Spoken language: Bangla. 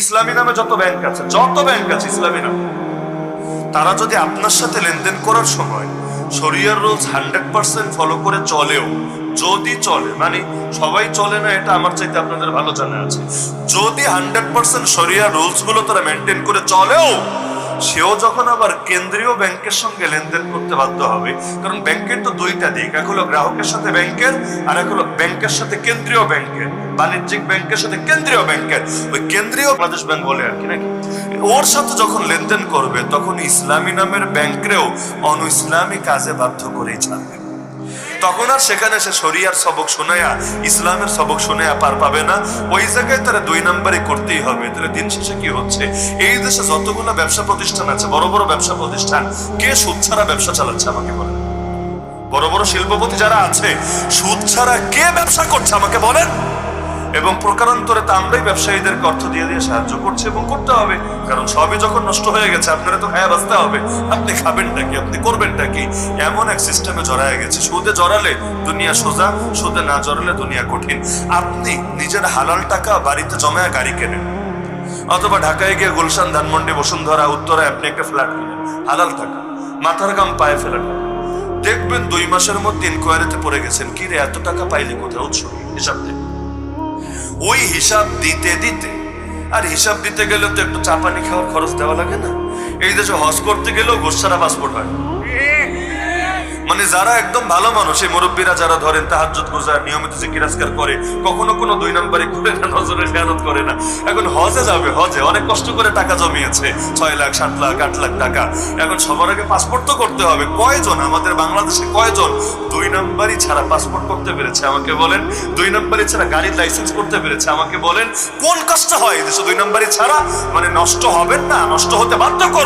ইসলামী নামে যত ব্যাংক আছে ইসলামী নামে, তারা যদি আপনার সাথে লেনদেন করার সময় শরিয়ার রুলস 100% ফলো করে চলেও, যদি চলে, মানে সবাই চলে না এটা আমার চাইতে আপনাদের ভালো জানা আছে, যদি 100% শরিয়ার রুলস গুলো তারা মেনটেন করে চলেও, সেও যখন আবার কেন্দ্রীয় ব্যাংকের সঙ্গে লেনদেন করতে বাধ্য হবে, কারণ ব্যাংকের তো দুইটা দিক, এক হলো গ্রাহকের সাথে ব্যাংকের, আর এক হলো ব্যাংকের সাথে কেন্দ্রীয় ব্যাংকের, বাণিজ্যিক ব্যাংকের সাথে কেন্দ্রীয় ব্যাংকের, ওই কেন্দ্রীয় বাংলাদেশ ব্যাংক বলে আর কি নাকি, ওর সাথে যখন লেনদেন করবে তখন ইসলামী নামের ব্যাংকরেও অন ইসলামী কাজে বাধ্য করেই ছাড়বে। তখন আর সেখানে সে শরিয়ার সবক শোনায়া, ইসলামের সবক শোনায়া পার পাবে না, ওই জায়গায় তারা 2 নম্বরে করতেই হবে। তাহলে দিন শেষে কি হচ্ছে, এই দেশে যতগুলো ব্যবসা প্রতিষ্ঠান আছে, বড় বড় ব্যবসা প্রতিষ্ঠান, কে সুদ ছাড়া ব্যবসা চালাচ্ছে আমাকে বলেন? বড় বড় শিল্পপতি যারা আছে, সুদ ছাড়া কে ব্যবসা করছে আমাকে বলেন? এবং প্রকারান্তরে তা আমরাই ব্যবসায়ীদেরকে অর্থ দিয়ে দিয়ে সাহায্য করছে এবং করতে হবে, কারণ সবই যখন নষ্ট হয়ে গেছে আপনারা তো খায়া বাঁচতে হবে, আপনি খাবেনটা কি, আপনি করবেনটা কি, এমন এক সিস্টেমে জড়ায় গেছে। সুদে জড়ালে দুনিয়া সোজা, সুদে না জড়ালে দুনিয়া কঠিন। আপনি নিজের হালাল টাকা বাড়িতে জমায়া গাড়ি কেনেন, অথবা ঢাকায় গিয়ে গুলশান, ধানমন্ডি, বসুন্ধরা, উত্তরায় আপনি একটা ফ্ল্যাট কিনেন, হালাল টাকা, মাথার গাম পায়ে ফেলেন, দেখবেন 2 মাসের মধ্যে ইনকোয়ারিতে পড়ে গেছেন, কি রে এত টাকা পাইলে কোথায়, উৎস হিসাব দেন। ওই হিসাব দিতে দিতে, আর হিসাব দিতে গেলে তো একটু চা পানি খাওয়ার খরচ দেওয়া লাগে না? এই দেশে হজ করতে গেলেও ঘুষ ছাড়া পাসপোর্ট হয়। মানে যারা একদম ভালো মানুষ, এই মুরব্বীরা যারা ধরেন তাহাজ্জুদ গুজার, নিয়মিত জিকির আজকার করে, কখনো কোনো 2 নম্বরে করে না, নজরে খেয়ানত করে না, এখন হজে যাবে, হজে অনেক কষ্ট করে টাকা জমিয়েছে, 6 লাখ 7 লাখ 8 লাখ টাকা, এখন সবার আগে পাসপোর্ট তো করতে হবে। কয়জন আমাদের বাংলাদেশে, কয়জন 2 নম্বরই ছাড়া পাসপোর্ট করতে পেরেছে আমাকে বলেন? 2 নম্বরই ছাড়া গাড়ির লাইসেন্স করতে পেরেছে আমাকে বলেন? কোন কষ্ট হয় এদেশে 2 নম্বরই ছাড়া? মানে নষ্ট হবেন না, নষ্ট হতে বাধ্য করবেন।